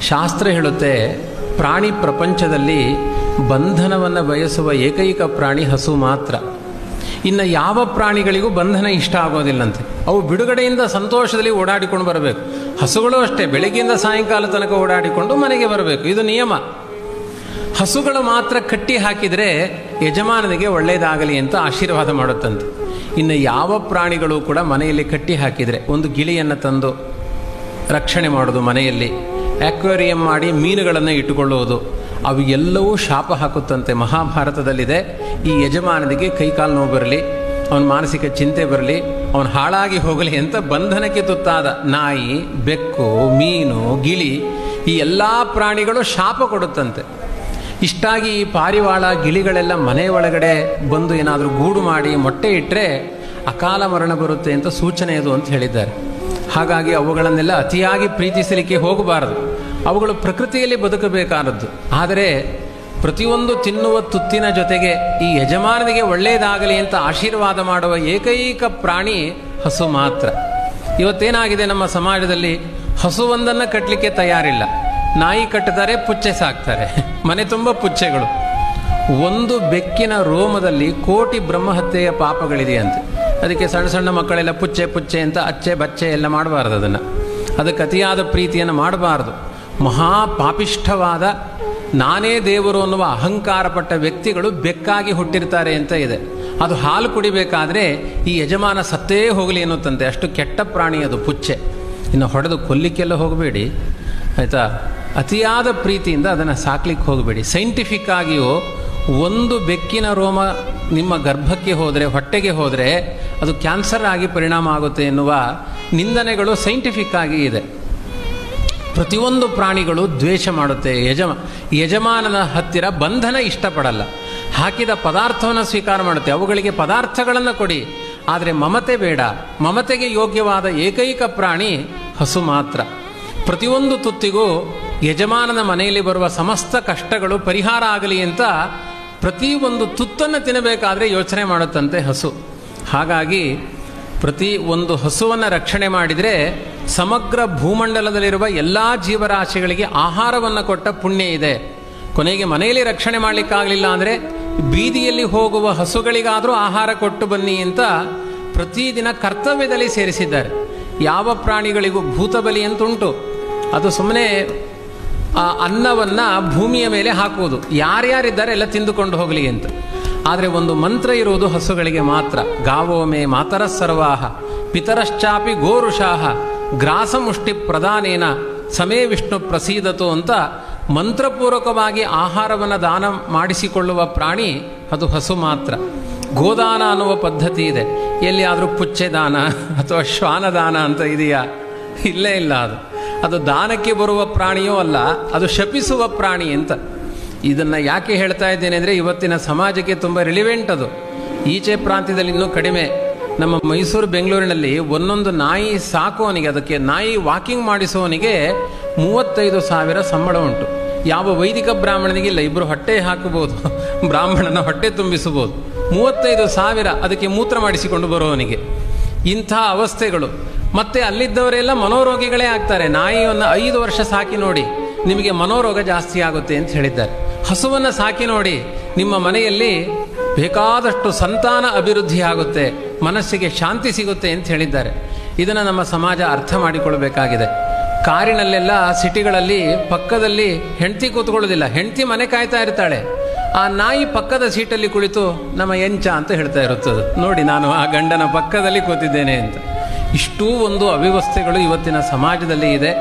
ಶಾಸ್ತ್ರ ಹೇಳುತ್ತೆ, ಪ್ರಾಣಿ ಪ್ರಪಂಚದಲ್ಲಿ ಬಂಧನವನ್ನು ಬಯಸುವ ಏಕೈಕ ಪ್ರಾಣಿ ಹಸು ಮಾತ್ರ. ಇನ್ನು ಯಾವ ಪ್ರಾಣಿಗಳಿಗೂ ಬಂಧನ ಇಷ್ಟ ಆಗೋದಿಲ್ಲಂತೆ. ಅವು ಬಿಡುಗಡೆಯಿಂದ ಸಂತೋಷದಲ್ಲಿ ಓಡಾಡಿಕೊಂಡು ಬರಬೇಕು. ಹಸುಗಳು ಅಷ್ಟೇ, ಬೆಳಗ್ಗೆಯಿಂದ ಸಾಯಂಕಾಲ ತನಕ ಓಡಾಡಿಕೊಂಡು ಮನೆಗೆ ಬರಬೇಕು, ಇದು ನಿಯಮ. ಹಸುಗಳು ಮಾತ್ರ ಕಟ್ಟಿ ಹಾಕಿದರೆ ಯಜಮಾನನಿಗೆ ಒಳ್ಳೆಯದಾಗಲಿ ಅಂತ ಆಶೀರ್ವಾದ ಮಾಡುತ್ತಂತೆ. ಇನ್ನು ಯಾವ ಪ್ರಾಣಿಗಳು ಕೂಡ ಮನೆಯಲ್ಲಿ ಕಟ್ಟಿ ಹಾಕಿದರೆ, ಒಂದು ಗಿಳಿಯನ್ನು ತಂದು ರಕ್ಷಣೆ ಮಾಡೋದು, ಮನೆಯಲ್ಲಿ ಆಕ್ವೇರಿಯಂ ಮಾಡಿ ಮೀನುಗಳನ್ನು ಇಟ್ಟುಕೊಳ್ಳುವುದು, ಅವು ಎಲ್ಲವೂ ಶಾಪ ಹಾಕುತ್ತಂತೆ. ಮಹಾಭಾರತದಲ್ಲಿದೆ, ಈ ಯಜಮಾನನಿಗೆ ಕೈಕಾಲು ನೋವು ಬರಲಿ, ಅವನ ಮಾನಸಿಕ ಚಿಂತೆ ಬರಲಿ, ಅವನು ಹಾಳಾಗಿ ಹೋಗಲಿ ಅಂತ ಬಂಧನಕ್ಕೆ ತುತ್ತಾದ ನಾಯಿ, ಬೆಕ್ಕು, ಮೀನು, ಗಿಳಿ ಈ ಎಲ್ಲ ಪ್ರಾಣಿಗಳು ಶಾಪ ಕೊಡುತ್ತಂತೆ. ಇಷ್ಟಾಗಿ ಈ ಪಾರಿವಾಳ ಗಿಳಿಗಳೆಲ್ಲ ಮನೆ ಒಳಗಡೆ ಬಂದು ಏನಾದರೂ ಗೂಡು ಮಾಡಿ ಮೊಟ್ಟೆ ಇಟ್ಟರೆ ಅಕಾಲ ಮರಣ ಬರುತ್ತೆ ಅಂತ ಸೂಚನೆ ಇದು ಅಂತ ಹೇಳಿದ್ದಾರೆ. ಹಾಗಾಗಿ ಅವುಗಳನ್ನೆಲ್ಲ ಅತಿಯಾಗಿ ಪ್ರೀತಿಸಲಿಕ್ಕೆ ಹೋಗಬಾರದು. ಅವುಗಳು ಪ್ರಕೃತಿಯಲ್ಲಿ ಬದುಕಬೇಕಾದದ್ದು. ಆದರೆ ಪ್ರತಿಯೊಂದು ತಿನ್ನುವ ತುತ್ತಿನ ಜೊತೆಗೆ ಈ ಯಜಮಾನನಿಗೆ ಒಳ್ಳೆಯದಾಗಲಿ ಅಂತ ಆಶೀರ್ವಾದ ಮಾಡುವ ಏಕೈಕ ಪ್ರಾಣಿ ಹಸು ಮಾತ್ರ. ಇವತ್ತೇನಾಗಿದೆ ನಮ್ಮ ಸಮಾಜದಲ್ಲಿ, ಹಸುವೊಂದನ್ನು ಕಟ್ಟಲಿಕ್ಕೆ ತಯಾರಿಲ್ಲ. ನಾಯಿ ಕಟ್ಟುತ್ತಾರೆ, ಪುಚ್ಚೆ ಸಾಕ್ತಾರೆ, ಮನೆ ತುಂಬ ಪುಚ್ಚೆಗಳು. ಒಂದು ಬೆಕ್ಕಿನ ರೋಮದಲ್ಲಿ ಕೋಟಿ ಬ್ರಹ್ಮಹತ್ಯೆಯ ಪಾಪಗಳಿದೆಯಂತೆ. ಅದಕ್ಕೆ ಸಣ್ಣ ಸಣ್ಣ ಮಕ್ಕಳೆಲ್ಲ ಪುಚ್ಚೆ ಪುಚ್ಚೆ ಅಂತ ಅಚ್ಚೆ ಬಚ್ಚೆ ಎಲ್ಲ ಮಾಡಬಾರ್ದು. ಅದಕ್ಕೆ ಅತಿಯಾದ ಪ್ರೀತಿಯನ್ನು ಮಾಡಬಾರ್ದು. ಮಹಾಪಾಪಿಷ್ಠವಾದ ನಾನೇ ದೇವರು ಅನ್ನುವ ಅಹಂಕಾರಪಟ್ಟ ವ್ಯಕ್ತಿಗಳು ಬೆಕ್ಕಾಗಿ ಹುಟ್ಟಿರ್ತಾರೆ ಅಂತ ಇದೆ. ಅದು ಹಾಲು ಕುಡಿಬೇಕಾದ್ರೆ ಈ ಯಜಮಾನ ಸತ್ತೇ ಹೋಗಲಿ ಅನ್ನುತ್ತಂತೆ, ಅಷ್ಟು ಕೆಟ್ಟ ಪ್ರಾಣಿ ಅದು ಪುಚ್ಚೆ. ಇನ್ನು ಹೊಡೆದು ಕೊಲ್ಲಿಕ್ಕೆಲ್ಲ ಹೋಗಬೇಡಿ ಆಯಿತಾ. ಅತಿಯಾದ ಪ್ರೀತಿಯಿಂದ ಅದನ್ನು ಸಾಕ್ಲಿಕ್ಕೆ ಹೋಗಬೇಡಿ. ಸೈಂಟಿಫಿಕ್ ಆಗಿಯೂ ಒಂದು ಬೆಕ್ಕಿನ ರೋಮ ನಿಮ್ಮ ಗರ್ಭಕ್ಕೆ ಹೋದರೆ, ಹೊಟ್ಟೆಗೆ ಹೋದರೆ ಅದು ಕ್ಯಾನ್ಸರ್ ಆಗಿ ಪರಿಣಾಮ ಆಗುತ್ತೆ ಎನ್ನುವ ನಿಂದನೆಗಳು ಸೈಂಟಿಫಿಕ್ ಆಗಿ ಇದೆ. ಪ್ರತಿಯೊಂದು ಪ್ರಾಣಿಗಳು ದ್ವೇಷ ಮಾಡುತ್ತೆ. ಯಜಮಾನನ ಹತ್ತಿರ ಬಂಧನ ಇಷ್ಟಪಡಲ್ಲ. ಹಾಕಿದ ಪದಾರ್ಥವನ್ನು ಸ್ವೀಕಾರ ಮಾಡುತ್ತೆ. ಅವುಗಳಿಗೆ ಪದಾರ್ಥಗಳನ್ನು ಕೊಡಿ, ಆದರೆ ಮಮತೆ ಬೇಡ. ಮಮತೆಗೆ ಯೋಗ್ಯವಾದ ಏಕೈಕ ಪ್ರಾಣಿ ಹಸು ಮಾತ್ರ. ಪ್ರತಿಯೊಂದು ತುತ್ತಿಗೂ ಯಜಮಾನನ ಮನೆಯಲ್ಲಿ ಬರುವ ಸಮಸ್ತ ಕಷ್ಟಗಳು ಪರಿಹಾರ ಆಗಲಿ ಅಂತ ಪ್ರತಿಯೊಂದು ತುತ್ತನ್ನು ತಿನ್ನಬೇಕಾದ್ರೆ ಯೋಚನೆ ಮಾಡುತ್ತಂತೆ ಹಸು. ಹಾಗಾಗಿ ಪ್ರತಿ ಒಂದು ಹಸುವನ್ನು ರಕ್ಷಣೆ ಮಾಡಿದರೆ ಸಮಗ್ರ ಭೂಮಂಡಲದಲ್ಲಿರುವ ಎಲ್ಲ ಜೀವರಾಶಿಗಳಿಗೆ ಆಹಾರವನ್ನು ಕೊಟ್ಟ ಪುಣ್ಯ ಇದೆ. ಕೊನೆಗೆ ಮನೆಯಲ್ಲಿ ರಕ್ಷಣೆ ಮಾಡಲಿಕ್ಕಾಗಲಿಲ್ಲ ಅಂದರೆ ಬೀದಿಯಲ್ಲಿ ಹೋಗುವ ಹಸುಗಳಿಗಾದರೂ ಆಹಾರ ಕೊಟ್ಟು ಬನ್ನಿ ಅಂತ ಪ್ರತಿದಿನ ಕರ್ತವ್ಯದಲ್ಲಿ ಸೇರಿಸಿದ್ದಾರೆ. ಯಾವ ಪ್ರಾಣಿಗಳಿಗೂ ಭೂತಬಲಿ ಅಂತುಂಟು. ಅದು ಸುಮ್ಮನೆ ಆ ಅನ್ನವನ್ನು ಭೂಮಿಯ ಮೇಲೆ ಹಾಕುವುದು, ಯಾರ್ಯಾರಿದ್ದಾರೆ ಎಲ್ಲ ತಿಂದುಕೊಂಡು ಹೋಗಲಿ ಅಂತ. ಆದರೆ ಒಂದು ಮಂತ್ರ ಇರುವುದು ಹಸುಗಳಿಗೆ ಮಾತ್ರ. ಗಾವೋ ಮೇ ಮಾತರ ಸರ್ವಾಹ ಪಿತರಶ್ಚಾಪಿ ಗೋರುಷಾಹ ಗ್ರಾಸಮುಷ್ಟಿ ಪ್ರದಾನೇನ ಸಮೇ ವಿಷ್ಣು ಪ್ರಸೀದತು ಅಂತ ಮಂತ್ರಪೂರ್ವಕವಾಗಿ ಆಹಾರವನ್ನು ದಾನ ಮಾಡಿಸಿಕೊಳ್ಳುವ ಪ್ರಾಣಿ ಅದು ಹಸು ಮಾತ್ರ. ಗೋದಾನ ಅನ್ನುವ ಪದ್ಧತಿ ಇದೆ. ಎಲ್ಲಿಯಾದರೂ ಪುಚ್ಚೆ ದಾನ ಅಥವಾ ಶ್ವಾನದಾನ ಅಂತ ಇದೆಯಾ? ಇಲ್ಲೇ ಇಲ್ಲ. ಅದು ದಾನಕ್ಕೆ ಬರುವ ಪ್ರಾಣಿಯೂ ಅಲ್ಲ, ಅದು ಶಪಿಸುವ ಪ್ರಾಣಿ ಅಂತ. ಇದನ್ನು ಯಾಕೆ ಹೇಳ್ತಾ ಇದ್ದೇನೆ ಅಂದರೆ ಇವತ್ತಿನ ಸಮಾಜಕ್ಕೆ ತುಂಬ ರಿಲಿವೆಂಟ್ ಅದು. ಈಚೆ ಪ್ರಾಂತ್ಯದಲ್ಲಿ ಇನ್ನೂ ಕಡಿಮೆ. ನಮ್ಮ ಮೈಸೂರು ಬೆಂಗಳೂರಿನಲ್ಲಿ ಒಂದೊಂದು ನಾಯಿ ಸಾಕುವವನಿಗೆ, ಅದಕ್ಕೆ ನಾಯಿ ವಾಕಿಂಗ್ ಮಾಡಿಸುವವನಿಗೆ 35,000 ಸಂಬಳ ಉಂಟು. ಯಾವ ವೈದಿಕ ಬ್ರಾಹ್ಮಣನಿಗಿಲ್ಲ. ಇಬ್ಬರು ಹೊಟ್ಟೆ ಹಾಕಬಹುದು, ಬ್ರಾಹ್ಮಣನ ಹೊಟ್ಟೆ ತುಂಬಿಸಬಹುದು. 35,000 ಅದಕ್ಕೆ ಮೂತ್ರ ಮಾಡಿಸಿಕೊಂಡು ಬರುವವನಿಗೆ. ಇಂಥ ಅವಸ್ಥೆಗಳು. ಮತ್ತೆ ಅಲ್ಲಿದ್ದವರೆಲ್ಲ ಮನೋರೋಗಿಗಳೇ ಆಗ್ತಾರೆ. ನಾಯಿಯನ್ನು 5 ವರ್ಷ ಸಾಕಿ ನೋಡಿ, ನಿಮಗೆ ಮನೋರೋಗ ಜಾಸ್ತಿ ಆಗುತ್ತೆ ಅಂತ ಹೇಳಿದ್ದಾರೆ. ಹಸುವನ್ನು ಸಾಕಿ ನೋಡಿ, ನಿಮ್ಮ ಮನೆಯಲ್ಲಿ ಬೇಕಾದಷ್ಟು ಸಂತಾನ ಅಭಿವೃದ್ಧಿ ಆಗುತ್ತೆ, ಮನಸ್ಸಿಗೆ ಶಾಂತಿ ಸಿಗುತ್ತೆ ಅಂತ ಹೇಳಿದ್ದಾರೆ. ಇದನ್ನು ನಮ್ಮ ಸಮಾಜ ಅರ್ಥ ಮಾಡಿಕೊಳ್ಬೇಕಾಗಿದೆ. ಕಾರಿನಲ್ಲೆಲ್ಲ ಸಿಟಿಗಳಲ್ಲಿ ಪಕ್ಕದಲ್ಲಿ ಹೆಂಡತಿ ಕೂತ್ಕೊಳ್ಳೋದಿಲ್ಲ, ಹೆಂಡತಿ ಮನೆ ಕಾಯ್ತಾ ಇರ್ತಾಳೆ. ಆ ನಾಯಿ ಪಕ್ಕದ ಸೀಟಲ್ಲಿ ಕುಳಿತು ನಮ್ಮ ಎಂಚ ಅಂತ ಹೇಳ್ತಾ ಇರುತ್ತದೆ, ನೋಡಿ ನಾನು ಆ ಗಂಡನ ಪಕ್ಕದಲ್ಲಿ ಕೂತಿದ್ದೇನೆ ಅಂತ. ಇಷ್ಟೂ ಒಂದು ಅವ್ಯವಸ್ಥೆಗಳು ಇವತ್ತಿನ ಸಮಾಜದಲ್ಲಿ ಇದೆ.